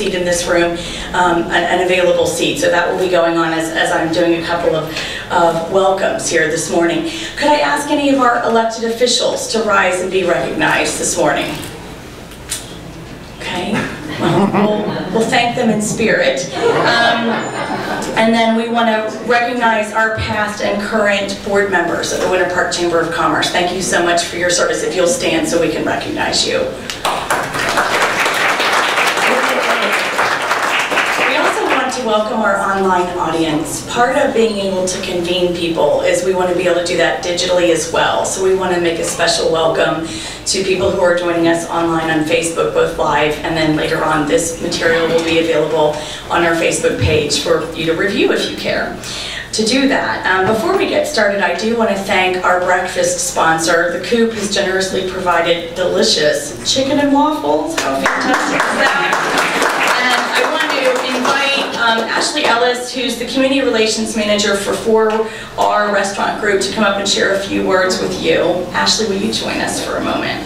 seat in this room, an available seat. So that will be going on as I'm doing a couple of welcomes here this morning. Could I ask any of our elected officials to rise and be recognized this morning? Okay, well, we'll thank them in spirit. And then we want to recognize our past and current board members of the Winter Park Chamber of Commerce. Thank you so much for your service. If you'll stand so we can recognize you. To welcome our online audience. Part of being able to convene people is we want to be able to do that digitally as well. So we want to make a special welcome to people who are joining us online on Facebook, both live and then later on this material will be available on our Facebook page for you to review if you care. To do that, before we get started, I do want to thank our breakfast sponsor. The Coop has generously provided delicious chicken and waffles. How fantastic is that? And I want to invite Ashley Ellis, who's the Community Relations Manager for 4R Restaurant Group, to come up and share a few words with you. Ashley, will you join us for a moment?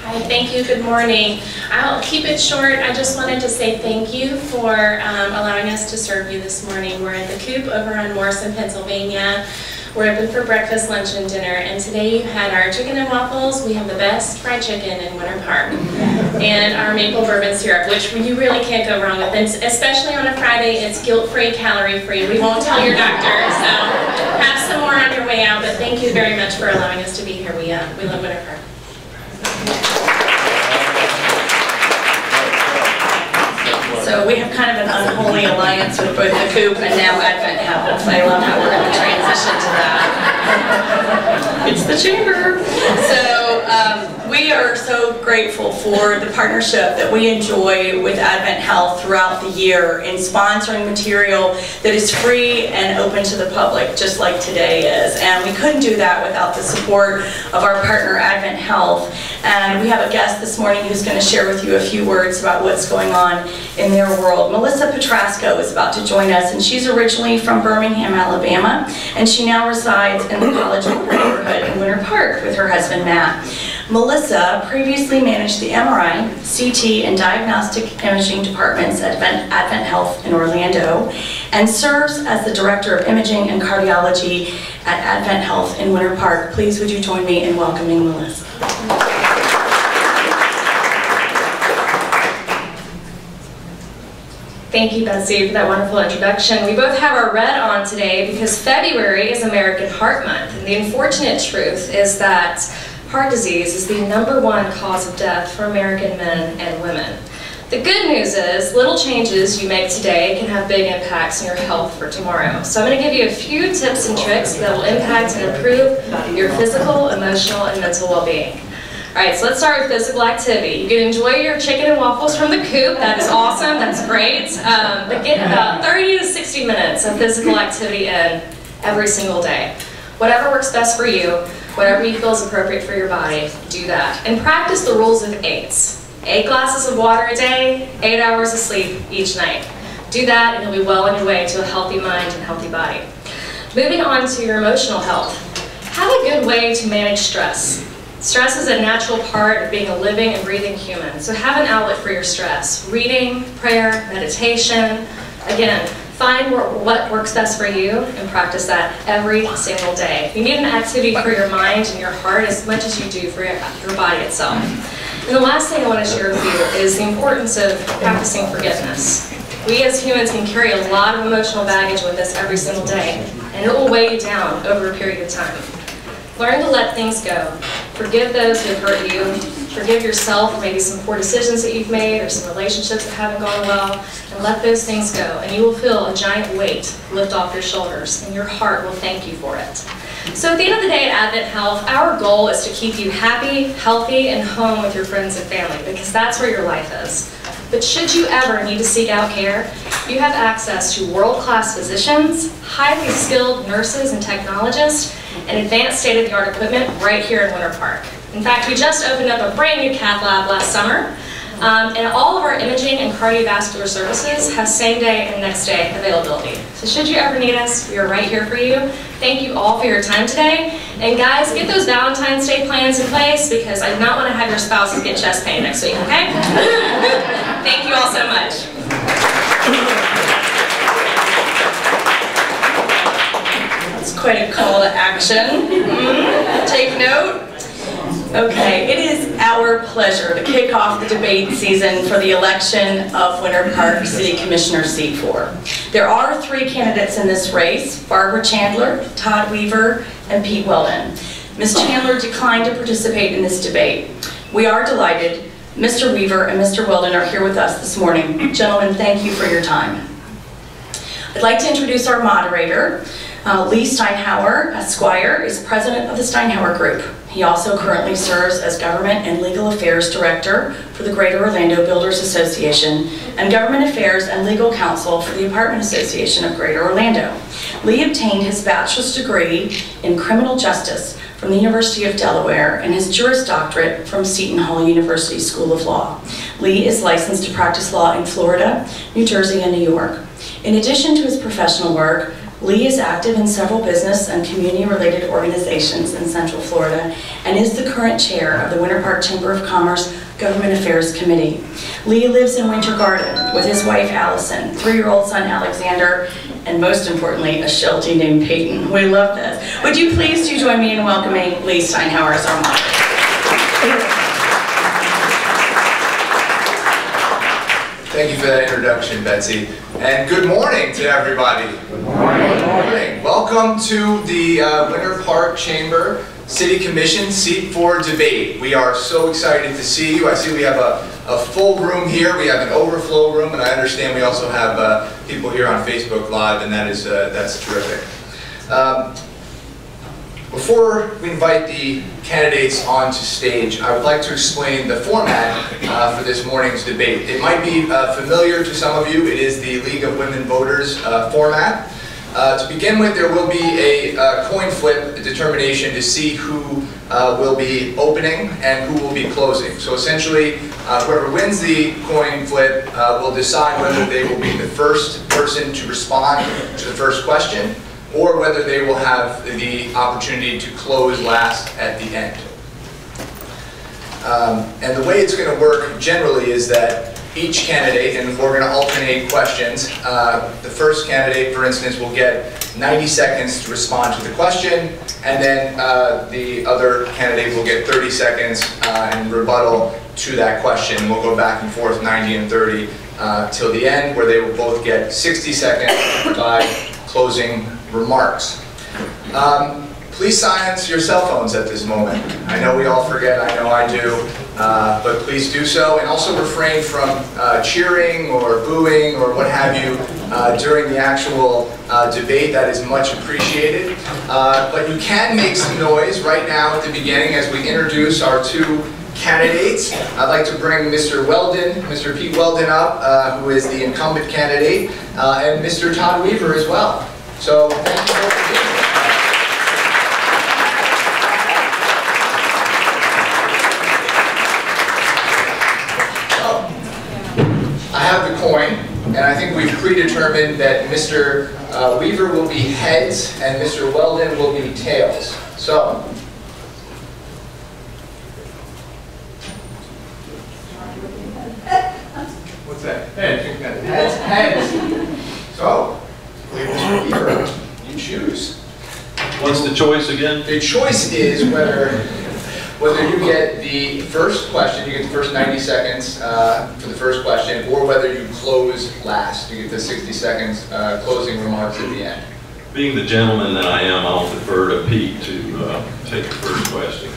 Hi, thank you. Good morning. I'll keep it short. I just wanted to say thank you for allowing us to serve you this morning. We're at the Coop over on Morrison, Pennsylvania. We're open for breakfast, lunch, and dinner, and today you had our chicken and waffles. We have the best fried chicken in Winter Park, and our maple bourbon syrup, which you really can't go wrong with, and especially on a Friday. It's guilt-free, calorie-free. We won't tell your doctor, so have some more on your way out, but thank you very much for allowing us to be here. We love Winter Park. So we have kind of an unholy alliance with both the Coop and now Advent Health. I love how we're going to transition to that. It's the chamber. So we are so grateful for the partnership that we enjoy with Advent Health throughout the year in sponsoring material that is free and open to the public, just like today is. And we couldn't do that without the support of our partner Advent Health. And we have a guest this morning who's going to share with you a few words about what's going on in their world. Melissa Petrasco is about to join us, and she's originally from Birmingham, Alabama, and she now resides in the College Park neighborhood in Winter Park with her husband, Matt. Melissa previously managed the MRI, CT, and diagnostic imaging departments at Advent Health in Orlando, and serves as the Director of Imaging and Cardiology at Advent Health in Winter Park. Please would you join me in welcoming Melissa. Thank you, Betsy, for that wonderful introduction. We both have our red on today because February is American Heart Month, and the unfortunate truth is that heart disease is the #1 cause of death for American men and women. The good news is little changes you make today can have big impacts on your health for tomorrow. So I'm going to give you a few tips and tricks that will impact and improve your physical, emotional, and mental well-being. All right, so let's start with physical activity. You can enjoy your chicken and waffles from the Coop. That is awesome. That's great. But get about 30 to 60 minutes of physical activity in every single day. Whatever works best for you, whatever you feel is appropriate for your body, do that. And practice the rules of 8s. 8 glasses of water a day, 8 hours of sleep each night. Do that and you'll be well on your way to a healthy mind and healthy body. Moving on to your emotional health. Have a good way to manage stress. Stress is a natural part of being a living and breathing human, so have an outlet for your stress. Reading, prayer, meditation. Again, find what works best for you and practice that every single day. You need an activity for your mind and your heart as much as you do for your body itself. And the last thing I want to share with you is the importance of practicing forgiveness. We as humans can carry a lot of emotional baggage with us every single day, and it will weigh you down over a period of time. Learn to let things go. Forgive those who have hurt you. Forgive yourself for maybe some poor decisions that you've made or some relationships that haven't gone well, and let those things go. And you will feel a giant weight lift off your shoulders, and your heart will thank you for it. So at the end of the day at Advent Health, our goal is to keep you happy, healthy, and home with your friends and family, because that's where your life is. But should you ever need to seek out care, you have access to world-class physicians, highly skilled nurses and technologists, and advanced state-of-the-art equipment right here in Winter Park. In fact, we just opened up a brand new cath lab last summer. And all of our imaging and cardiovascular services have same-day and next-day availability. So should you ever need us, we are right here for you. Thank you all for your time today. And guys, get those Valentine's Day plans in place because I do not want to have your spouses get chest pain next week, okay? Thank you all so much. That's quite a call to action. Take note. Okay, it is our pleasure to kick off the debate season for the election of Winter Park City Commissioner seat 4. There are 3 candidates in this race: Barbara Chandler, Todd Weaver, and Pete Weldon. Ms. Chandler declined to participate in this debate. We are delighted Mr. Weaver and Mr. Weldon are here with us this morning. Gentlemen, thank you for your time. I'd like to introduce our moderator. Lee Steinhauer, Esquire, is president of the Steinhauer Group. He also currently serves as Government and Legal Affairs Director for the Greater Orlando Builders Association and Government Affairs and Legal Counsel for the Apartment Association of Greater Orlando. Lee obtained his bachelor's degree in criminal justice from the University of Delaware and his Juris Doctorate from Seton Hall University School of Law. Lee is licensed to practice law in Florida, New Jersey, and New York. In addition to his professional work, Lee is active in several business and community-related organizations in Central Florida and is the current chair of the Winter Park Chamber of Commerce Government Affairs Committee. Lee lives in Winter Garden with his wife Allison, 3-year-old son Alexander, and most importantly, a Sheltie named Peyton. We love this. Would you please join me in welcoming Lee Steinhauer as our moderator? Thank you for that introduction, Betsy. And good morning to everybody. Good morning. Good morning. Welcome to the Winter Park Chamber City Commission Seat 4 debate. We are so excited to see you. I see we have a full room here. We have an overflow room, and I understand we also have people here on Facebook Live, and that's terrific. Before we invite the candidates onto stage, I would like to explain the format for this morning's debate. It might be familiar to some of you. It is the League of Women Voters format. To begin with, there will be a coin flip determination to see who will be opening and who will be closing. So essentially, whoever wins the coin flip will decide whether they will be the first person to respond to the first question, or whether they will have the opportunity to close last at the end. And the way it's going to work generally is that each candidate, and we're going to alternate questions, the first candidate, for instance, will get 90 seconds to respond to the question, and then the other candidate will get 30 seconds in rebuttal to that question. We'll go back and forth 90 and 30 till the end, where they will both get 60 seconds by closing remarks. Please silence your cell phones at this moment. I know we all forget, I know I do, but please do so. And also refrain from cheering or booing or what have you during the actual debate. That is much appreciated. But you can make some noise right now at the beginning as we introduce our 2 candidates. I'd like to bring Mr. Weldon, Mr. Pete Weldon up, who is the incumbent candidate, and Mr. Todd Weaver as well. So thank you both for being here. So, I have the coin, and I think we've predetermined that Mr. Weaver will be heads and Mr. Weldon will be tails. So, what's that? Heads. Heads. So, Mr. Weaver, you choose. What's the choice again? The choice is whether you get the first question, you get the first 90 seconds for the first question, or whether you close last. You get the 60 seconds closing remarks at the end. Being the gentleman that I am, I'll defer to Pete to take the first question.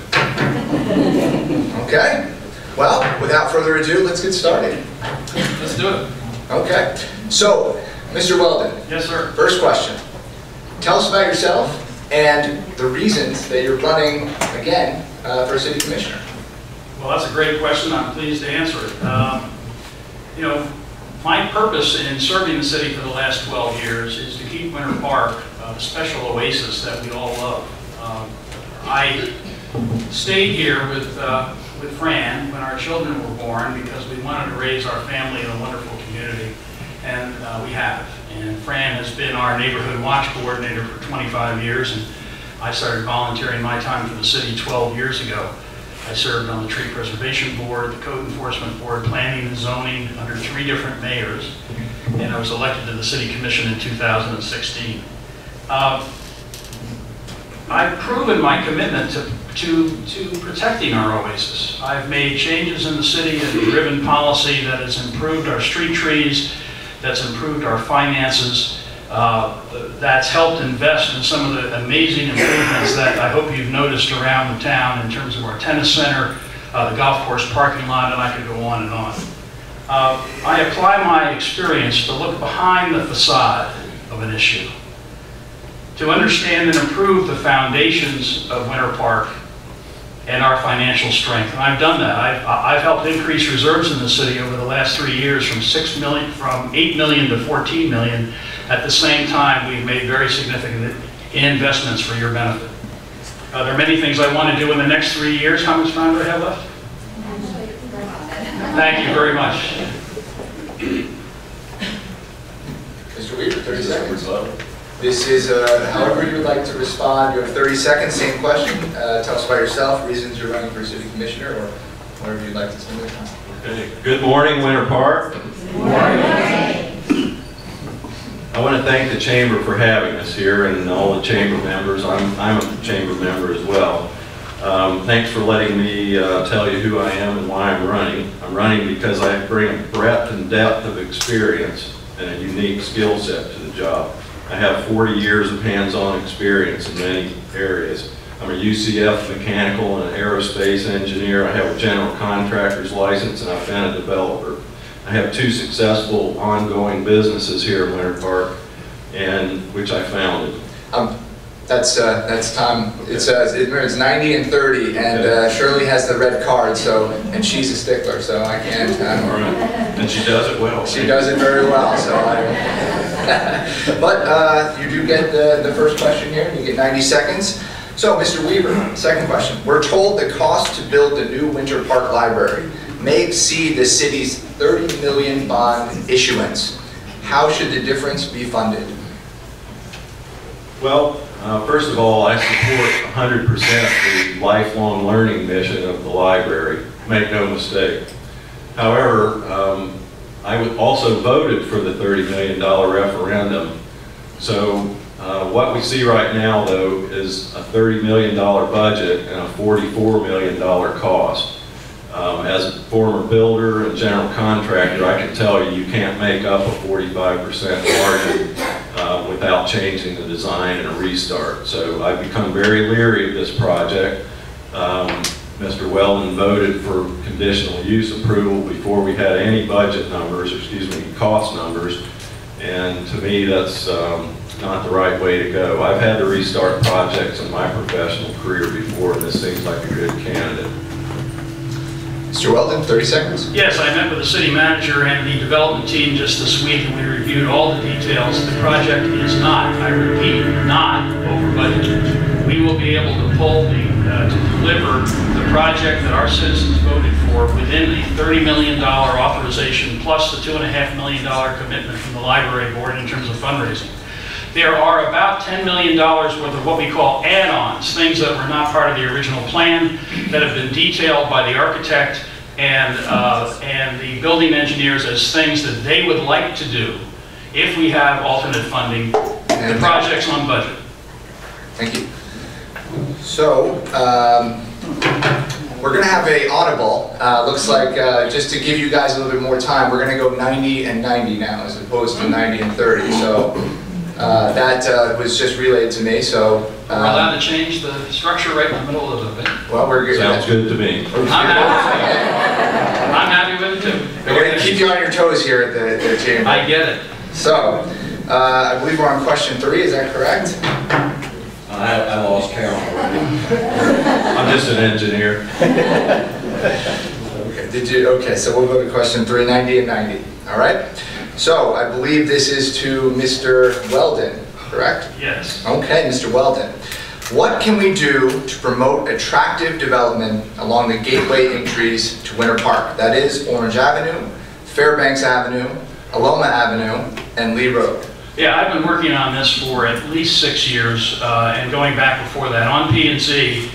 Okay. Well, without further ado, let's get started. Let's do it. Okay. So, Mr. Weldon. Yes, sir. First question. Tell us about yourself and the reasons that you're running again for city commissioner. Well, that's a great question. I'm pleased to answer it. You know, my purpose in serving the city for the last 12 years is to keep Winter Park a special oasis that we all love. I stayed here with with Fran when our children were born because we wanted to raise our family in a wonderful community, and we have. And Fran has been our neighborhood watch coordinator for 25 years, and I started volunteering my time for the city 12 years ago. I served on the Tree Preservation Board, the Code Enforcement Board, Planning and Zoning under 3 different mayors, and I was elected to the City Commission in 2016. I've proven my commitment to protecting our oasis. I've made changes in the city and driven policy that has improved our street trees, that's improved our finances, that's helped invest in some of the amazing improvements that I hope you've noticed around the town in terms of our tennis center, the golf course parking lot, and I could go on and on. I apply my experience to look behind the facade of an issue, to understand and improve the foundations of Winter Park and our financial strength. And I've done that. I've helped increase reserves in the city over the last 3 years from 8 million to 14 million. At the same time, we've made very significant investments for your benefit. There are many things I want to do in the next 3 years. How much time do I have left? Thank you very much. Mr. Weaver, 30 seconds. This is however you would like to respond. You have 30 seconds, same question. Tell us about yourself, reasons you're running for city commissioner, or whatever you'd like to say. Okay. Good morning, Winter Park. Good morning. I want to thank the Chamber for having us here and all the Chamber members. I'm a Chamber member as well. Thanks for letting me tell you who I am and why I'm running. I'm running because I bring a breadth and depth of experience and a unique skill set to the job. I have 40 years of hands-on experience in many areas. I'm a UCF mechanical and aerospace engineer. I have a general contractor's license, and I've been a developer. I have 2 successful ongoing businesses here in Winter Park, and which I founded. That's time. Okay. It's 90 and 30, and Shirley has the red card, and she's a stickler, so I can't. All right. And she does it well. She does it very well, so but you do get the first question here, and you get 90 seconds. So, Mr. Weaver, second question. We're told the cost to build the new Winter Park Library may exceed the city's $30 million bond issuance. How should the difference be funded? Well, first of all, I support 100% the lifelong learning mission of the library. Make no mistake. However, I also voted for the $30 million referendum. So what we see right now, though, is a $30 million budget and a $44 million cost. As a former builder and general contractor, I can tell you can't make up a 45% margin without changing the design and a restart. So I've become very leery of this project. Mr. Weldon voted for conditional use approval before we had any budget numbers, cost numbers. And to me, that's not the right way to go. I've had to restart projects in my professional career before, and this seems like a good candidate. Mr. Weldon, 30 seconds. Yes, I met with the city manager and the development team just this week, and we reviewed all the details. The project is not, I repeat, not over budget. We will be able to pull to deliver the project that our citizens voted for within the $30 million authorization plus the $2.5 million commitment from the library board in terms of fundraising. There are about $10 million worth of what we call add-ons, things that were not part of the original plan that have been detailed by the architect and the building engineers as things that they would like to do if we have alternate funding. The project's on budget. Thank you. So, we're going to have an audible. Looks like, just to give you guys a little bit more time, we're going to go 90 and 90 now as opposed to 90 and 30. So, that was just relayed to me. So, we're allowed to change the structure right in the middle of the thing. Well, we're good. Sounds good to me. I'm happy with it too. We're going to keep you on your toes here at the chamber. I get it. So, I believe we're on question 3. Is that correct? I lost count already. I'm just an engineer. Okay, okay, so we'll go to question 3, 90 and 90. All right? So, I believe this is to Mr. Weldon, correct? Yes. Okay, Mr. Weldon. What can we do to promote attractive development along the gateway entries to Winter Park? That is Orange Avenue, Fairbanks Avenue, Aloma Avenue, and Lee Road. Yeah, I've been working on this for at least 6 years, and going back before that on P&Z.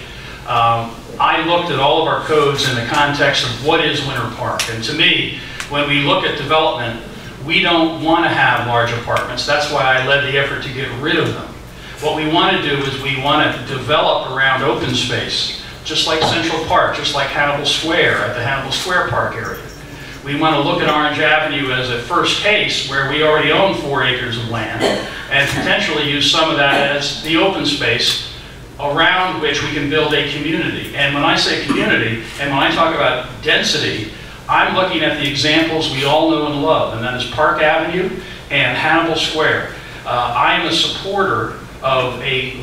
I looked at all of our codes in the context of what is Winter Park. And to me, when we look at development, we don't want to have large apartments. That's why I led the effort to get rid of them. What we want to do is we want to develop around open space, just like Central Park, just like Hannibal Square at the Hannibal Square Park area. We want to look at Orange Avenue as a first case where we already own 4 acres of land and potentially use some of that as the open space around which we can build a community. And when I say community, and when I talk about density, I'm looking at the examples we all know and love, and that is Park Avenue and Hannibal Square. I am a supporter of a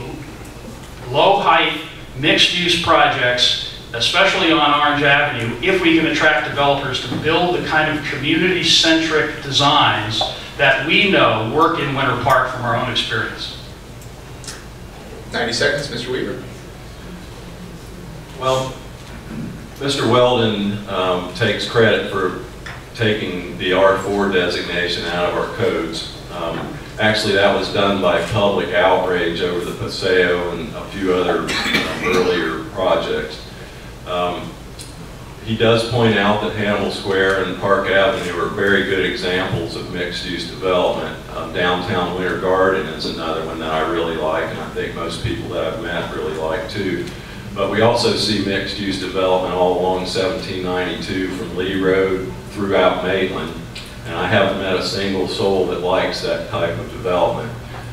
low-height, mixed-use projects, especially on Orange Avenue, if we can attract developers to build the kind of community-centric designs that we know work in Winter Park from our own experience. 90 seconds, Mr. Weaver. Well, Mr. Weldon takes credit for taking the R4 designation out of our codes. Actually, that was done by public outrage over the Paseo and a few other earlier projects. He does point out that Hannibal Square and Park Avenue are very good examples of mixed-use development. Downtown Winter Garden is another one that I really like, and I think most people that I've met really like too. But we also see mixed-use development all along 1792 from Lee Road throughout Maitland, and I haven't met a single soul that likes that type of development.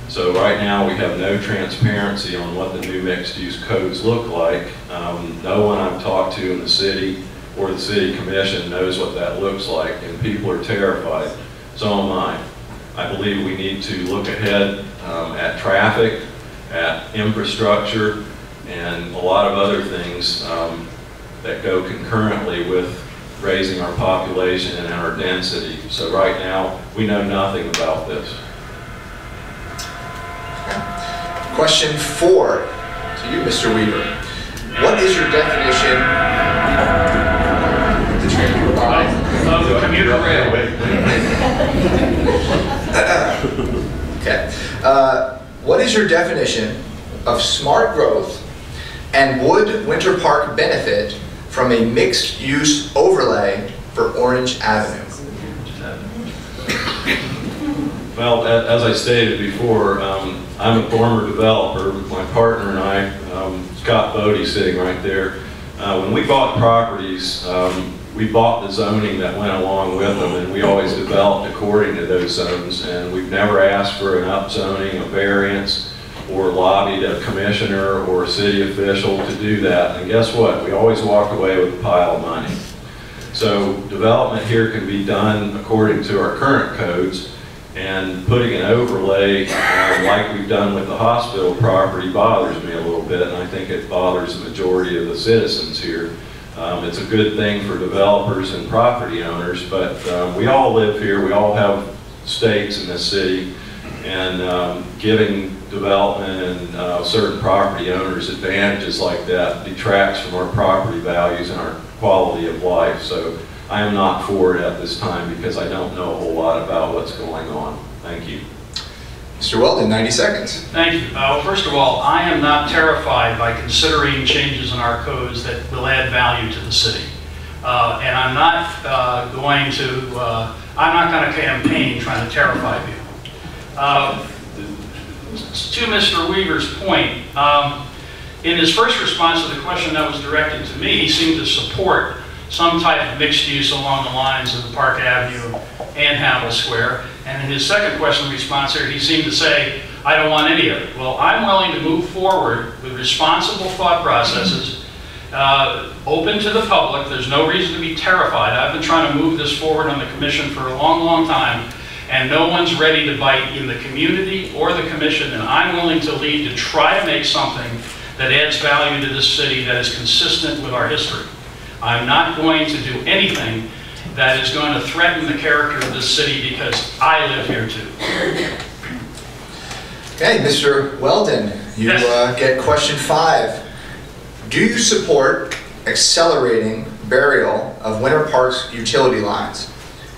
So right now we have no transparency on what the new mixed-use codes look like. No one I've talked to in the city or the city commission knows what that looks like, and people are terrified. So am I. I believe we need to look ahead at traffic, at infrastructure, and a lot of other things that go concurrently with raising our population and our density. So right now, we know nothing about this. Question 4 to you, Mr. Weaver. What is your definition of the Commuter rail. Okay. What is your definition of smart growth, and would Winter Park benefit from a mixed-use overlay for Orange Avenue? Well, as I stated before, I'm a former developer. My partner and I, Scott Bodie, sitting right there. When we bought properties, we bought the zoning that went along with them, and we always developed according to those zones, and we've never asked for an upzoning, a variance, or lobbied a commissioner or a city official to do that. And guess what? We always walk away with a pile of money. So development here can be done according to our current codes, and putting an overlay like we've done with the hospital property bothers me a little bit, and I think it bothers the majority of the citizens here. It's a good thing for developers and property owners, but we all live here, we all have stakes in this city, and giving development and certain property owners advantages like that detracts from our property values and our quality of life. So I am not for it at this time because I don't know a whole lot about what's going on. Thank you. Mr. Weldon, 90 seconds. Thank you. First of all, I am not terrified by considering changes in our codes that will add value to the city. And I'm not going to campaign trying to terrify people. To Mr. Weaver's point, in his first response to the question that was directed to me, he seemed to support some type of mixed use along the lines of Park Avenue and Hannibal Square. And in his second question response here, he seemed to say, I don't want any of it. Well, I'm willing to move forward with responsible thought processes, open to the public. There's no reason to be terrified. I've been trying to move this forward on the commission for a long, long time, and no one's ready to bite in the community or the commission, and I'm willing to lead to try to make something that adds value to this city that is consistent with our history. I'm not going to do anything that is going to threaten the character of this city because I live here too. Okay, Mr. Weldon, you Yes. get question 5. Do you support accelerating burial of Winter Park's utility lines?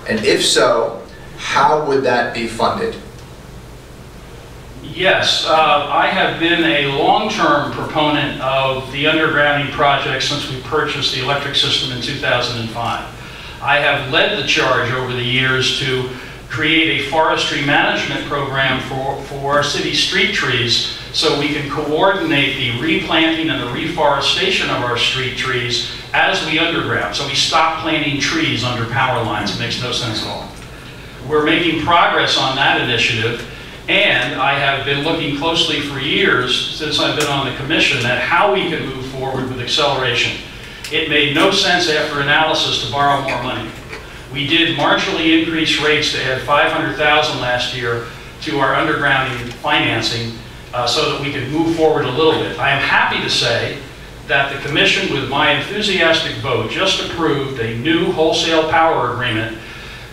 And if so, how would that be funded? Yes, I have been a long-term proponent of the undergrounding project since we purchased the electric system in 2005. I have led the charge over the years to create a forestry management program for our city street trees so we can coordinate the replanting and the reforestation of our street trees as we underground. So we stop planting trees under power lines. It makes no sense at all. We're making progress on that initiative, and I have been looking closely for years since I've been on the commission at how we can move forward with acceleration. It made no sense after analysis to borrow more money. We did marginally increase rates to add $500,000 last year to our undergrounding financing so that we could move forward a little bit. I am happy to say that the commission, with my enthusiastic vote, just approved a new wholesale power agreement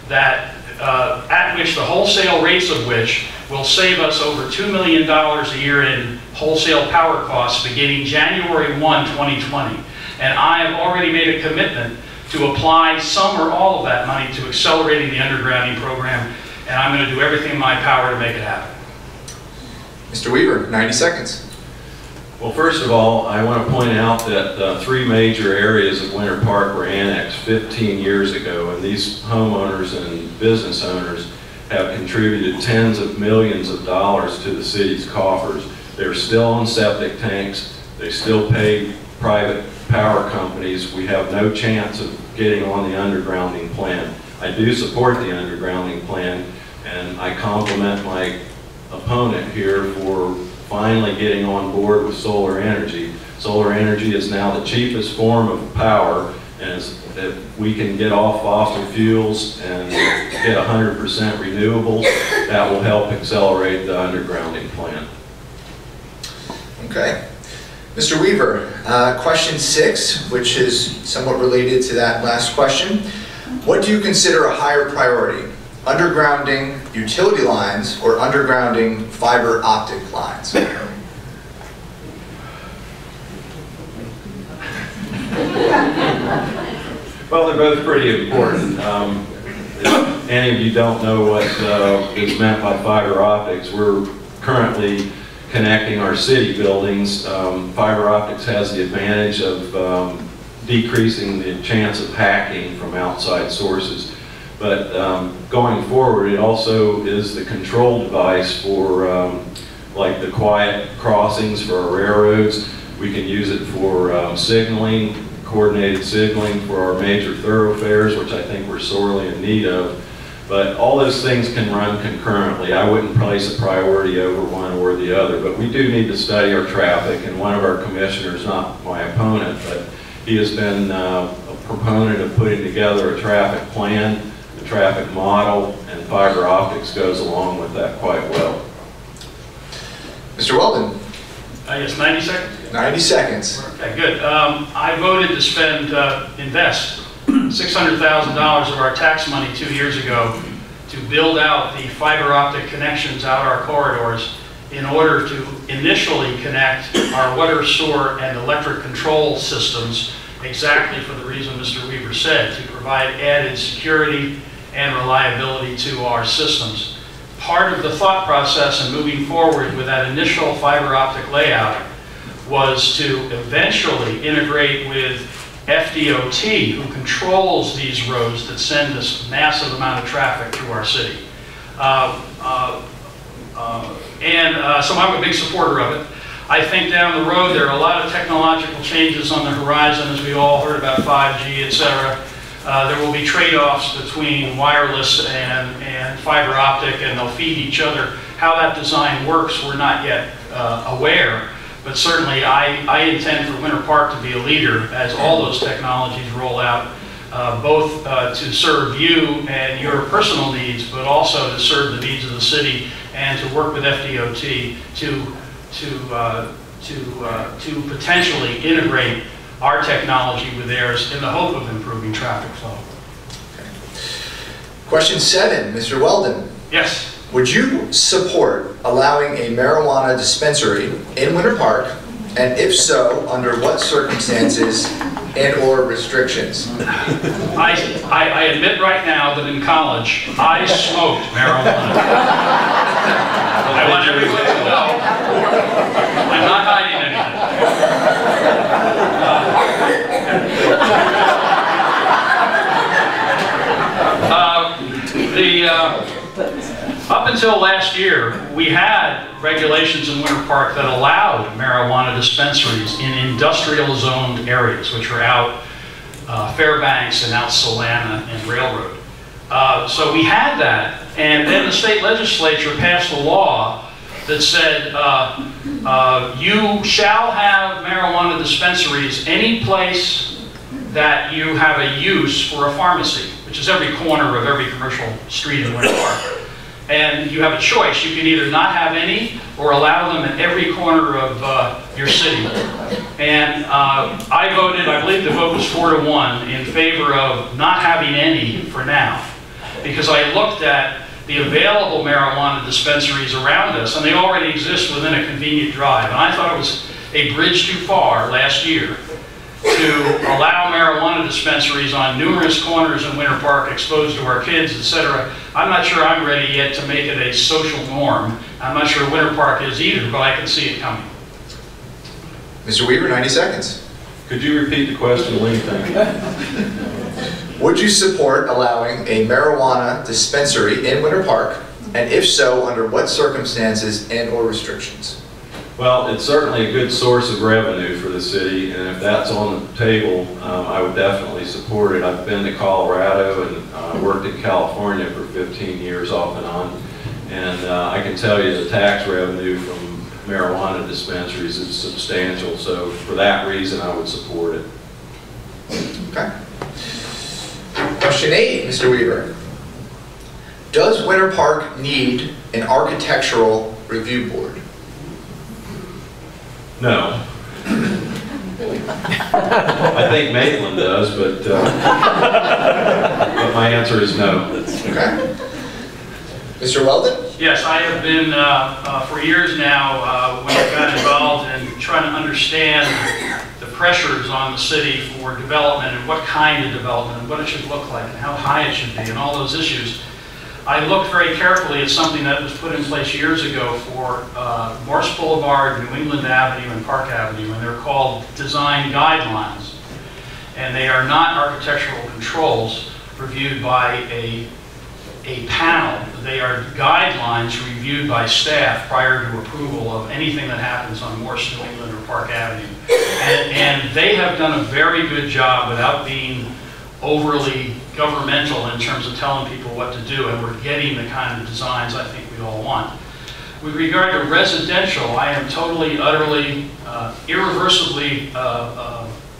that at which the wholesale rates of which will save us over $2 million a year in wholesale power costs beginning January 1, 2020. And I have already made a commitment to apply some or all of that money to accelerating the undergrounding program, and I'm going to do everything in my power to make it happen. Mr. Weaver, 90 seconds. Well, first of all, I want to point out that 3 major areas of Winter Park were annexed 15 years ago, and these homeowners and business owners have contributed tens of millions of dollars to the city's coffers. They're still on septic tanks. They still pay private power companies. We have no chance of getting on the undergrounding plan. I do support the undergrounding plan, and I compliment my opponent here for finally getting on board with solar energy. Solar energy is now the cheapest form of power, and if we can get off fossil fuels and get 100% renewables, that will help accelerate the undergrounding plan. Okay. Mr. Weaver, question 6, which is somewhat related to that last question. What do you consider a higher priority? Undergrounding utility lines or undergrounding fiber optic lines? Well, they're both pretty important. If any of you don't know what is meant by fiber optics, we're currently connecting our city buildings. Fiber optics has the advantage of decreasing the chance of hacking from outside sources. But going forward, it also is the control device for like the quiet crossings for our railroads. We can use it for signaling, coordinated signaling for our major thoroughfares, which I think we're sorely in need of. But all those things can run concurrently. I wouldn't place a priority over one or the other, but we do need to study our traffic, and one of our commissioners, not my opponent, but he has been a proponent of putting together a traffic plan, a traffic model, and fiber optics goes along with that quite well. Mr. Weldon, Yes, 90 seconds? 90 seconds. Okay, good. I voted to invest $600,000 of our tax money 2 years ago to build out the fiber optic connections out our corridors in order to initially connect our water, sewer, and electric control systems exactly for the reason Mr. Weaver said, to provide added security and reliability to our systems. Part of the thought process in moving forward with that initial fiber optic layout was to eventually integrate with FDOT, who controls these roads that send this massive amount of traffic through our city. So I'm a big supporter of it. I think down the road there are a lot of technological changes on the horizon, as we all heard about 5G, etc. There will be trade-offs between wireless and fiber optic, and they'll feed each other. How that design works, we're not yet aware, but certainly I intend for Winter Park to be a leader as all those technologies roll out, both to serve you and your personal needs, but also to serve the needs of the city and to work with FDOT to potentially integrate our technology with theirs in the hope of improving traffic flow. Question 7, Mr. Weldon. Yes. Would you support allowing a marijuana dispensary in Winter Park? And if so, under what circumstances and/or restrictions? I admit right now that in college, I smoked marijuana. I want everyone to know I'm not hiding anything. Up until last year, we had regulations in Winter Park that allowed marijuana dispensaries in industrial zoned areas, which are out Fairbanks and out Solana and Railroad. So we had that, and then the state legislature passed a law that said you shall have marijuana dispensaries any place that you have a use for a pharmacy, which is every corner of every commercial street in Winter Park. And you have a choice. You can either not have any or allow them at every corner of your city. And I voted, I believe the vote was 4-1, in favor of not having any for now. Because I looked at the available marijuana dispensaries around us, and they already exist within a convenient drive. And I thought it was a bridge too far last year to allow marijuana dispensaries on numerous corners in Winter Park exposed to our kids, etc. I'm not sure I'm ready yet to make it a social norm. I'm not sure Winter Park is either, but I can see it coming. Mr. Weaver, 90 seconds. Could you repeat the question, Lee? Thank you. Would you support allowing a marijuana dispensary in Winter Park? And if so, under what circumstances and/or restrictions? Well, it's certainly a good source of revenue for the city, and if that's on the table, I would definitely support it. I've been to Colorado and worked in California for 15 years off and on, and I can tell you the tax revenue from marijuana dispensaries is substantial, so for that reason I would support it. Okay. Question 8, Mr. Weaver. Does Winter Park need an architectural review board? No. I think Maitland does, but my answer is no. Okay. Mr. Weldon? Yes, I have been for years now when I got involved in trying to understand the pressures on the city for development and what kind of development and what it should look like and how high it should be and all those issues. I looked very carefully at something that was put in place years ago for Morse Boulevard, New England Avenue, and Park Avenue, and they're called design guidelines. And they are not architectural controls reviewed by a panel. They are guidelines reviewed by staff prior to approval of anything that happens on Morse, New England, or Park Avenue. And they have done a very good job without being overly governmental in terms of telling people what to do, and we're getting the kind of designs I think we all want. With regard to residential, I am totally, utterly, irreversibly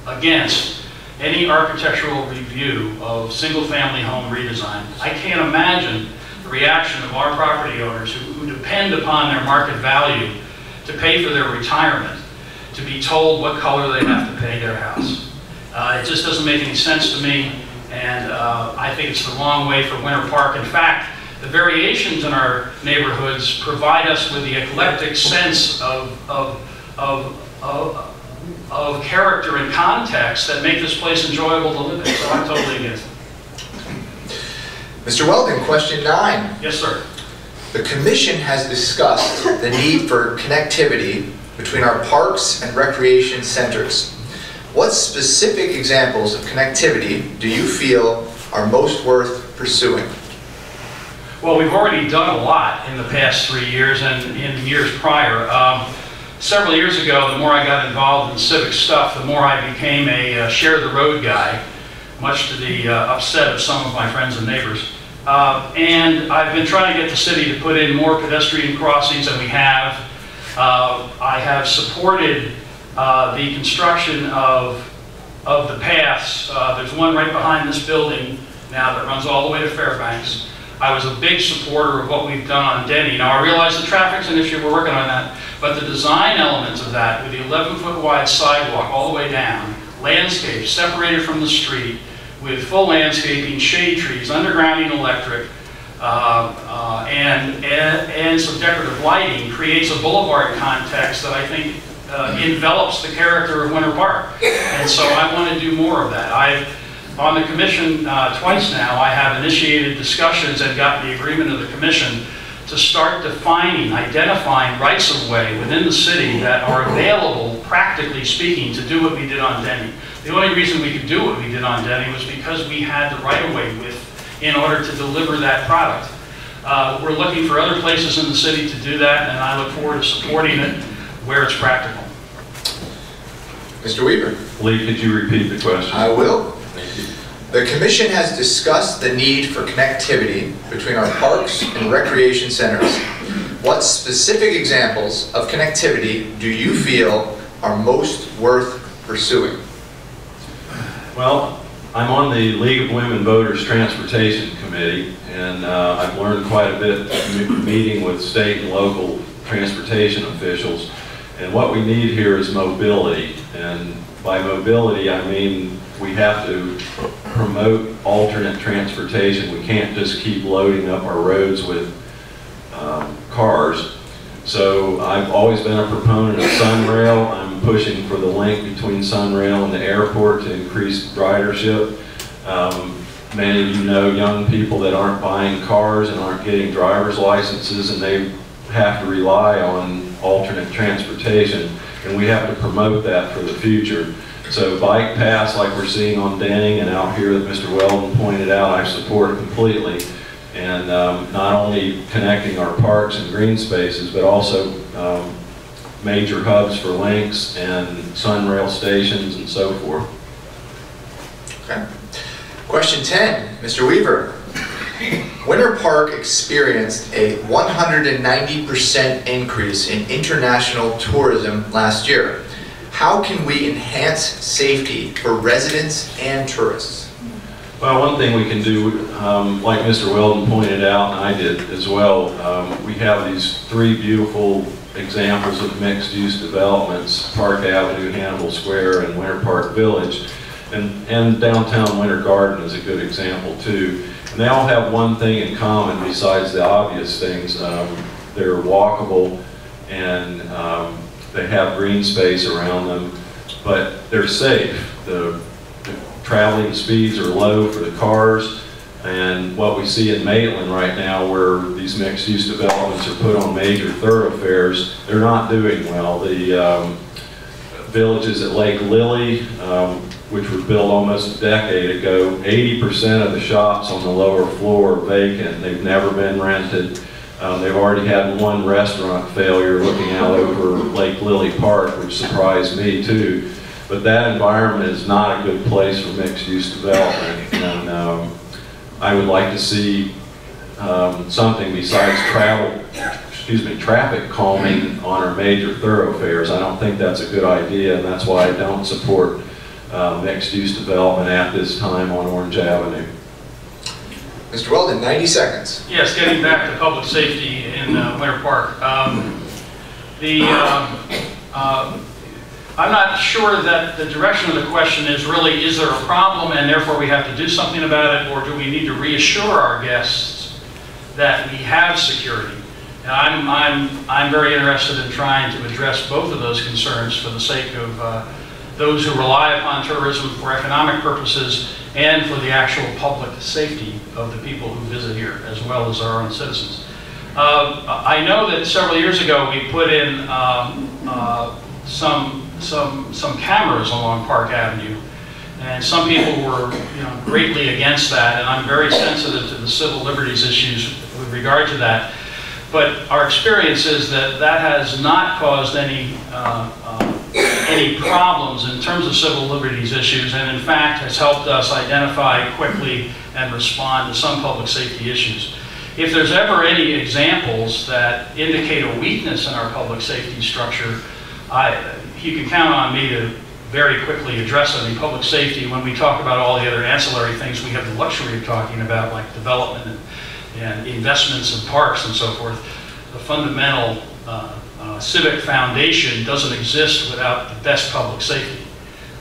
against any architectural review of single-family home redesign. I can't imagine the reaction of our property owners who depend upon their market value to pay for their retirement to be told what color they have to paint their house. It just doesn't make any sense to me, and I think it's the wrong way for Winter Park. In fact, the variations in our neighborhoods provide us with the eclectic sense of character and context that make this place enjoyable to live in, so I'm totally against it. Mr. Weldon, question 9. Yes, sir. The Commission has discussed the need for connectivity between our parks and recreation centers. What specific examples of connectivity do you feel are most worth pursuing? Well, we've already done a lot in the past 3 years and in years prior. Several years ago, the more I got involved in civic stuff, the more I became a share the road guy, much to the upset of some of my friends and neighbors. And I've been trying to get the city to put in more pedestrian crossings than we have. I have supported the construction of the paths. There's one right behind this building now that runs all the way to Fairbanks. I was a big supporter of what we've done on Denny. Now I realize the traffic's an issue, we're working on that, but the design elements of that with the 11-foot wide sidewalk all the way down, landscape separated from the street with full landscaping, shade trees, undergrounding electric, and some decorative lighting creates a boulevard context that I think envelops the character of Winter Park. And so I want to do more of that. On the commission twice now, I have initiated discussions and got the agreement of the commission to start defining, identifying rights-of-way within the city that are available, practically speaking, to do what we did on Denny. The only reason we could do what we did on Denny was because we had the right-of-way width in order to deliver that product. We're looking for other places in the city to do that, and I look forward to supporting it where it's practical. Mr. Weaver. Lee, could you repeat the question? I will. The Commission has discussed the need for connectivity between our parks and recreation centers. What specific examples of connectivity do you feel are most worth pursuing? Well, I'm on the League of Women Voters Transportation Committee, and I've learned quite a bit meeting with state and local transportation officials. And what we need here is mobility. And by mobility, I mean we have to promote alternate transportation. We can't just keep loading up our roads with cars. So I've always been a proponent of Sunrail. I'm pushing for the link between Sunrail and the airport to increase ridership. Many of you know young people that aren't buying cars and aren't getting driver's licenses, and they have to rely on alternate transportation, and we have to promote that for the future. So bike paths like we're seeing on Denning and out here that Mr. Weldon pointed out, I support completely. And not only connecting our parks and green spaces, but also major hubs for links and Sunrail stations and so forth. Okay. Question 10, Mr. Weaver. Winter Park experienced a 190% increase in international tourism last year. How can we enhance safety for residents and tourists? Well, one thing we can do, like Mr. Weldon pointed out, and I did as well, we have these 3 beautiful examples of mixed-use developments, Park Avenue, Hannibal Square, and Winter Park Village. And downtown Winter Garden is a good example too. And they all have one thing in common besides the obvious things. They're walkable, and they have green space around them, but they're safe. The traveling speeds are low for the cars, and what we see in Maitland right now, where these mixed-use developments are put on major thoroughfares, they're not doing well. The villages at Lake Lily, which were built almost a decade ago, 80% of the shops on the lower floor are vacant. They've never been rented. They've already had 1 restaurant failure looking out over Lake Lily Park, which surprised me too. But that environment is not a good place for mixed-use development. And I would like to see something besides traffic calming on our major thoroughfares. I don't think that's a good idea, and that's why I don't support mixed-use development at this time on Orange Avenue. Mr. Weldon, 90 seconds. Yes, getting back to public safety in Winter Park. I'm not sure that the direction of the question is really, is there a problem and therefore we have to do something about it, or do we need to reassure our guests that we have security? And I'm very interested in trying to address both of those concerns for the sake of those who rely upon tourism for economic purposes and for the actual public safety of the people who visit here, as well as our own citizens. I know that several years ago we put in some cameras along Park Avenue, and some people were greatly against that, and I'm very sensitive to the civil liberties issues with regard to that. But our experience is that that has not caused any problems in terms of civil liberties issues, and in fact has helped us identify quickly and respond to some public safety issues. If there's ever any examples that indicate a weakness in our public safety structure, you can count on me to very quickly address any public safety when we talk about all the other ancillary things we have the luxury of talking about, like development and investments in parks and so forth. The fundamental civic foundation doesn't exist without the best public safety.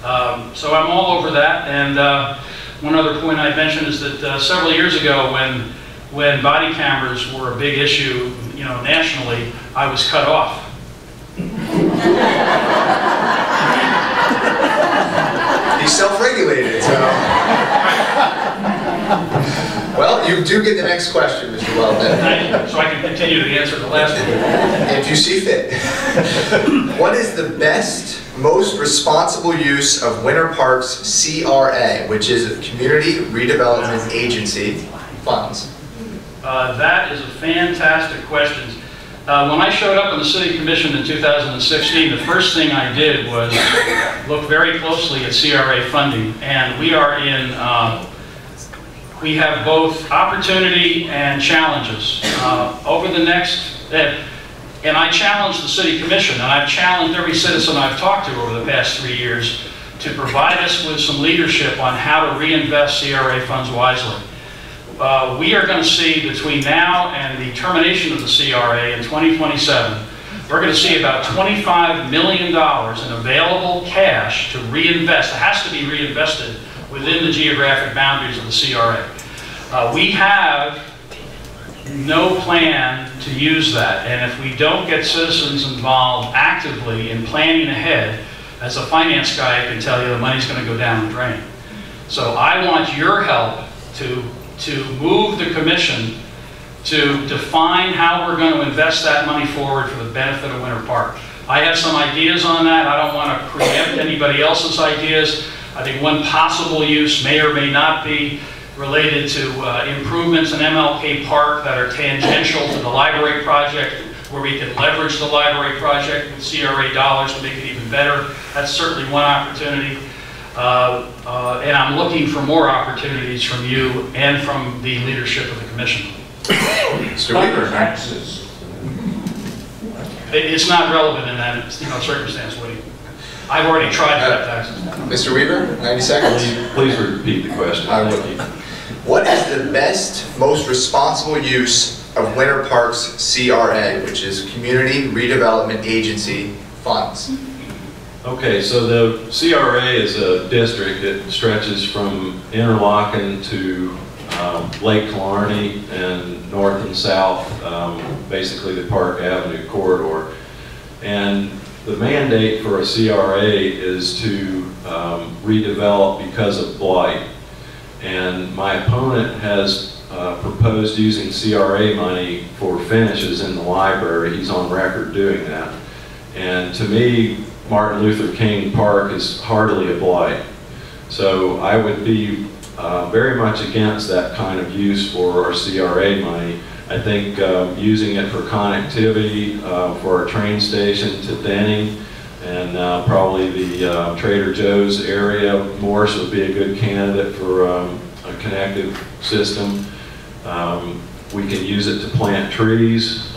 So I'm all over that. And one other point I'd mention is that several years ago, when when body cameras were a big issue, you know, nationally, I was cut off. He's self-regulated, so. Well, you do get the next question, Mr. Weldon. So I can continue to answer the last one. If you see fit. What is the best, most responsible use of Winter Park's CRA, which is Community Redevelopment Agency funds? That is a fantastic question. When I showed up in the City Commission in 2016, the first thing I did was look very closely at CRA funding. And we are in, we have both opportunity and challenges. Over the next, and I challenged the City Commission, and I've challenged every citizen I've talked to over the past 3 years to provide us with some leadership on how to reinvest CRA funds wisely. We are going to see between now and the termination of the CRA in 2027, we're going to see about $25 million in available cash to reinvest. It has to be reinvested within the geographic boundaries of the CRA. We have no plan to use that, and if we don't get citizens involved actively in planning ahead, as a finance guy, I can tell you the money's going to go down the drain. So I want your help to move the commission to define how we're going to invest that money forward for the benefit of Winter Park. I have some ideas on that. I don't want to preempt anybody else's ideas. I think one possible use may or may not be related to improvements in MLK Park that are tangential to the library project, where we can leverage the library project with CRA dollars to make it even better. That's certainly one opportunity. And I'm looking for more opportunities from you and from the leadership of the commission. Mr. Weaver. Taxes. It's not relevant in that circumstance, Woody. I've already tried to cut taxes. Mr. Weaver, 90 seconds. Please repeat the question. I will. What is the best, most responsible use of Winter Park's CRA, which is Community Redevelopment Agency funds? Okay, so the CRA is a district that stretches from Interlochen to Lake Killarney and north and south, basically the Park Avenue corridor. And the mandate for a CRA is to redevelop because of blight. And my opponent has proposed using CRA money for finishes in the library. He's on record doing that. And to me, Martin Luther King Park is hardly a blight. So I would be very much against that kind of use for our CRA money. I think using it for connectivity for our train station to Denning and probably the Trader Joe's area, Morse would be a good candidate for a connective system. We can use it to plant trees,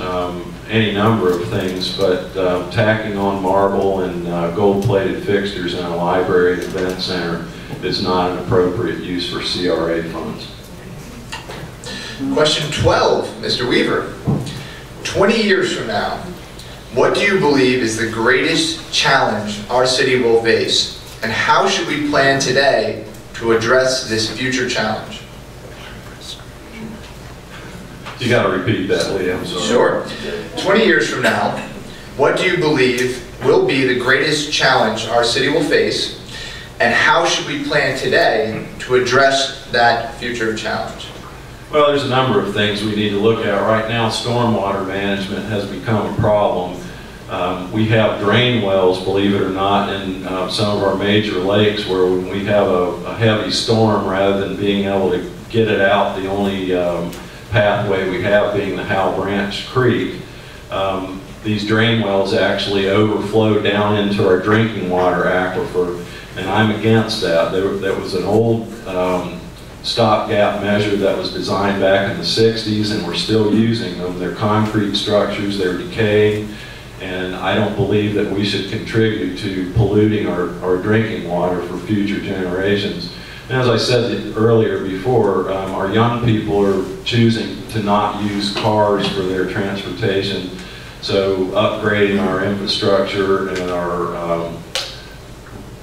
any number of things, but tacking on marble and gold-plated fixtures in a library and event center is not an appropriate use for CRA funds. Question 12, Mr. Weaver. 20 years from now, what do you believe is the greatest challenge our city will face, and how should we plan today to address this future challenge? You got to repeat that, Liam. Sure. 20 years from now, what do you believe will be the greatest challenge our city will face, and how should we plan today to address that future challenge? Well, there's a number of things we need to look at. Right now, stormwater management has become a problem. We have drain wells, believe it or not, in some of our major lakes where when we have a heavy storm, rather than being able to get it out, the only pathway we have being the Howell Branch Creek, these drain wells actually overflow down into our drinking water aquifer, and I'm against that. That was an old stopgap measure that was designed back in the 60s, and we're still using them. They're concrete structures, they're decaying, and I don't believe that we should contribute to polluting our drinking water for future generations. And as I said earlier before, our young people are choosing to not use cars for their transportation, so upgrading our infrastructure and our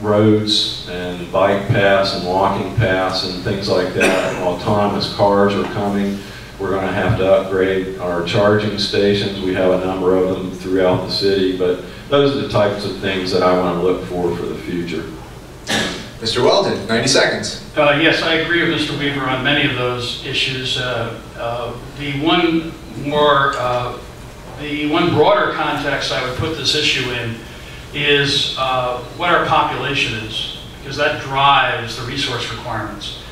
roads and bike paths and walking paths and things like that. Autonomous cars are coming. We're going to have to upgrade our charging stations. We have a number of them throughout the city, but those are the types of things that I want to look for the future. Mr. Weldon, 90 seconds. Yes, I agree with Mr. Weaver on many of those issues. The one broader context I would put this issue in is what our population is, because that drives the resource requirements.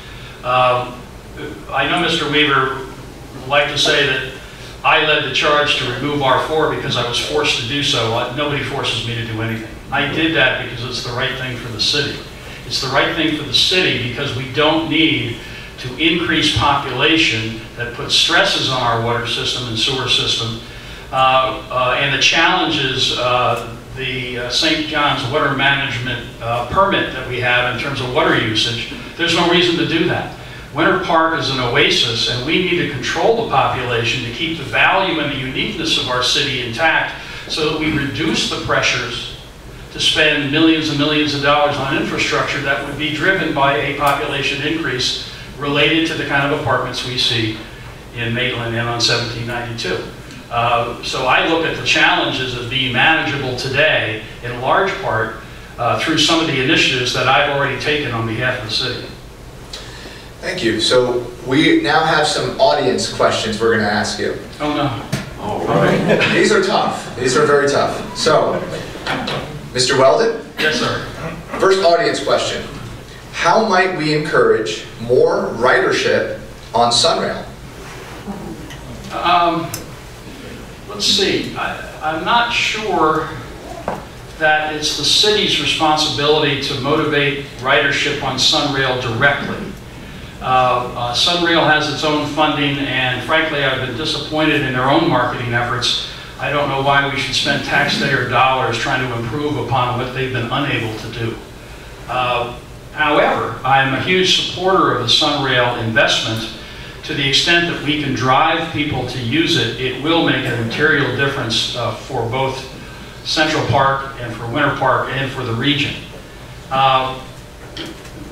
I know Mr. Weaver would like to say that I led the charge to remove R4 because I was forced to do so. Nobody forces me to do anything. I did that because it's the right thing for the city. It's the right thing for the city because we don't need to increase population that puts stresses on our water system and sewer system. And the challenges the St. John's water management permit that we have in terms of water usage. There's no reason to do that. Winter Park is an oasis, and we need to control the population to keep the value and the uniqueness of our city intact so that we reduce the pressures to spend millions and millions of dollars on infrastructure that would be driven by a population increase related to the kind of apartments we see in Maitland and on 1792. So I look at the challenges as being manageable today in large part through some of the initiatives that I've already taken on behalf of the city. Thank you. So we now have some audience questions we're going to ask you. Oh no. All right. These are tough. These are very tough. So, Mr. Weldon? Yes, sir. First audience question. How might we encourage more ridership on Sunrail? Let's see. I'm not sure that it's the city's responsibility to motivate ridership on Sunrail directly. Sunrail has its own funding, and frankly, I've been disappointed in their own marketing efforts. I don't know why we should spend taxpayer dollars trying to improve upon what they've been unable to do. However, I'm a huge supporter of the Sunrail investment. To the extent that we can drive people to use it, it will make a material difference for both Central Park and for Winter Park and for the region.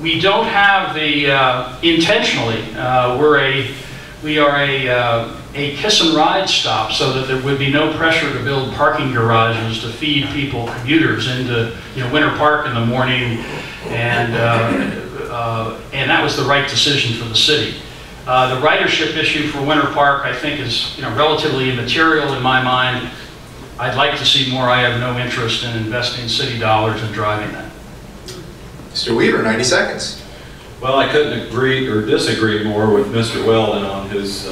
We don't have the, intentionally, we are a kiss and ride stop so that there would be no pressure to build parking garages to feed people, commuters, into Winter Park in the morning, and that was the right decision for the city. The ridership issue for Winter Park, I think, is relatively immaterial in my mind. I'd like to see more. I have no interest in investing city dollars in driving that. Mr. Weaver, 90 seconds. Well, I couldn't agree or disagree more with Mr. Weldon on his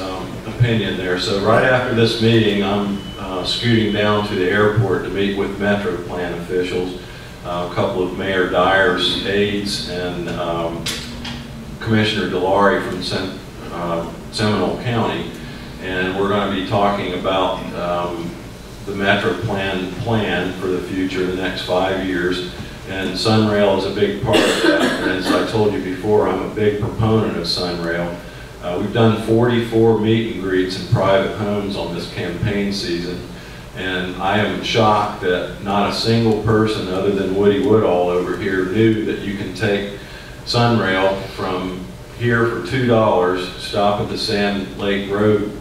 opinion there. So right after this meeting, I'm scooting down to the airport to meet with Metro Plan officials, a couple of Mayor Dyer's aides, and Commissioner Delary from Seminole County. And we're going to be talking about the Metro Plan for the future, the next 5 years. And Sunrail is a big part of that. And as I told you before, I'm a big proponent of Sunrail. We've done 44 meet and greets in private homes on this campaign season. And I am shocked that not a single person other than Woody Woodall over here knew that you can take Sunrail from here for $2, stop at the Sand Lake Road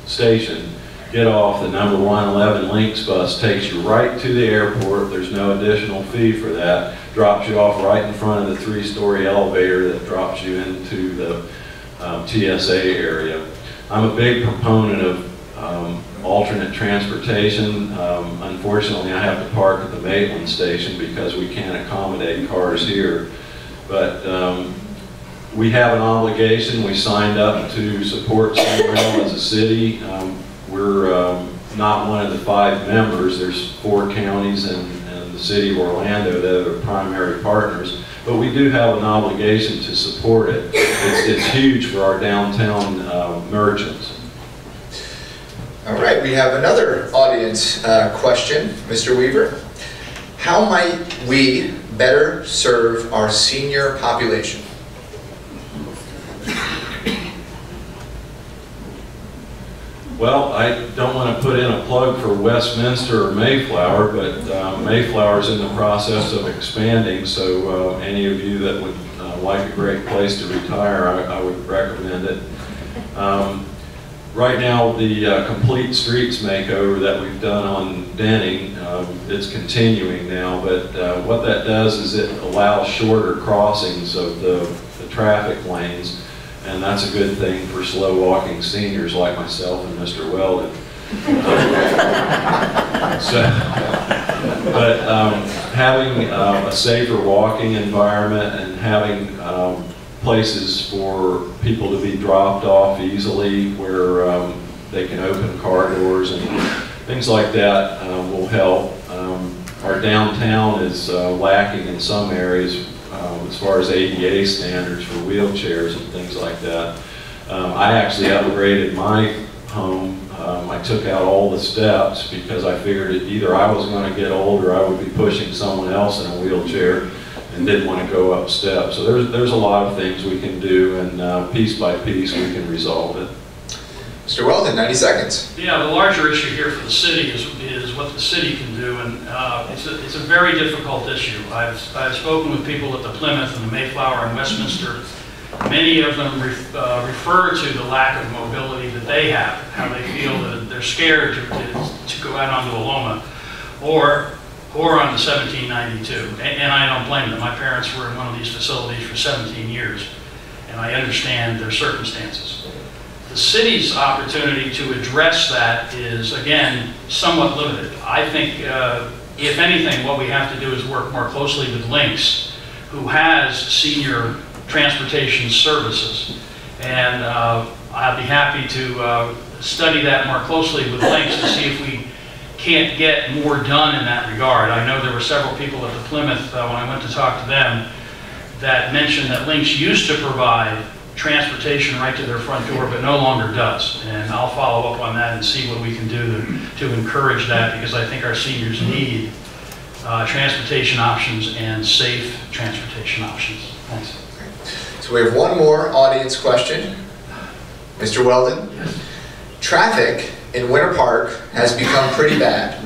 station, get off the number 111 Lynx bus, takes you right to the airport. There's no additional fee for that. Drops you off right in front of the 3-story elevator that drops you into the TSA area. I'm a big proponent of alternate transportation. Unfortunately, I have to park at the Maitland station because we can't accommodate cars here. But we have an obligation. We signed up to support Sunrail as a city. We're not one of the 5 members. There's 4 counties and the city of Orlando that are primary partners. But we do have an obligation to support it. It's huge for our downtown merchants. All right, we have another audience question, Mr. Weaver. How might we better serve our senior population? Well, I don't want to put in a plug for Westminster or Mayflower, but Mayflower's in the process of expanding, so any of you that would like a great place to retire, I would recommend it. Right now, the complete streets makeover that we've done on Denning, it's continuing now, but what that does is it allows shorter crossings of the traffic lanes, and that's a good thing for slow walking seniors like myself and Mr. Weldon. Having a safer walking environment and having places for people to be dropped off easily where they can open car doors and things like that will help. Our downtown is lacking in some areas as far as ADA standards for wheelchairs and things like that. I actually upgraded my home. I took out all the steps because I figured either I was going to get old or I would be pushing someone else in a wheelchair and didn't want to go up steps. So there's a lot of things we can do, and piece by piece we can resolve it. Mr. Weldon, 90 seconds. Yeah, the larger issue here for the city is what the city can do, and it's a very difficult issue. I've spoken with people at the Plymouth and the Mayflower and Westminster. Many of them refer to the lack of mobility that they have, how they feel that they're scared to go out onto Aloma or on the 1792, and I don't blame them. My parents were in one of these facilities for 17 years, and I understand their circumstances. The city's opportunity to address that is, again, somewhat limited. I think, if anything, what we have to do is work more closely with Lynx, who has senior transportation services, and I'd be happy to study that more closely with Lynx to see if we can't get more done in that regard. I know there were several people at the Plymouth, when I went to talk to them, that mentioned that Lynx used to provide transportation right to their front door, but no longer does. And I'll follow up on that and see what we can do to encourage that, because I think our seniors need transportation options and safe transportation options. Thanks. So we have one more audience question. Mr. Weldon? Yes. Traffic in Winter Park has become pretty bad.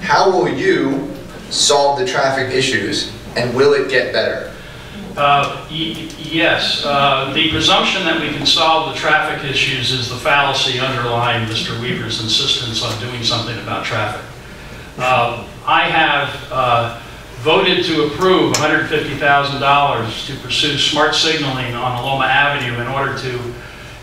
How will you solve the traffic issues, and will it get better? Yes. The presumption that we can solve the traffic issues is the fallacy underlying Mr. Weaver's insistence on doing something about traffic. I have voted to approve $150,000 to pursue smart signaling on Aloma Avenue in order to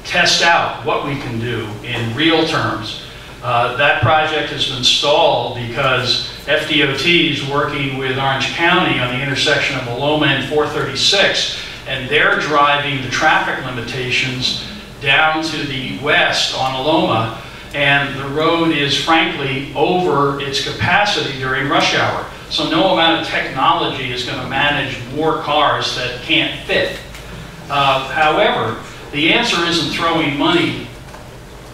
test out what we can do in real terms. That project has been stalled because FDOT is working with Orange County on the intersection of Aloma and 436, and they're driving the traffic limitations down to the west on Aloma, and the road is frankly over its capacity during rush hour. So no amount of technology is going to manage more cars that can't fit. However, the answer isn't throwing money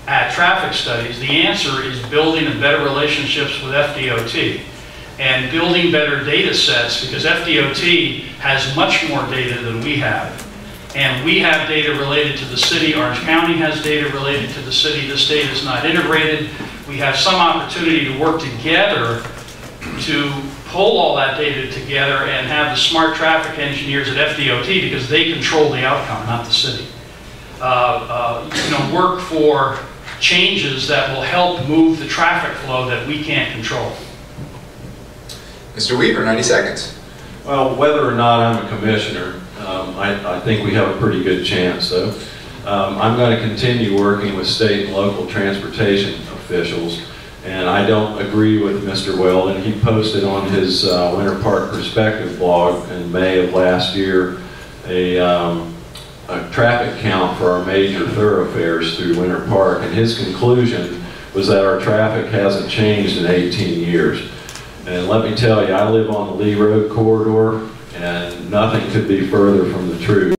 at traffic studies. The answer is building better relationships with FDOT and building better data sets, because FDOT has much more data than we have. And we have data related to the city. Orange County has data related to the city. This data is not integrated. We have some opportunity to work together to pull all that data together and have the smart traffic engineers at FDOT, because they control the outcome, not the city. Work for changes that will help move the traffic flow that we can't control. Mr. Weaver, 90 seconds. Well, whether or not I'm a commissioner, I think we have a pretty good chance. So I'm going to continue working with state and local transportation officials, and I don't agree with Mr. Weldon. He posted on his Winter Park Perspective blog in May of last year a traffic count for our major thoroughfares through Winter Park, and his conclusion was that our traffic hasn't changed in 18 years. And let me tell you, I live on the Lee Road corridor, and nothing could be further from the truth.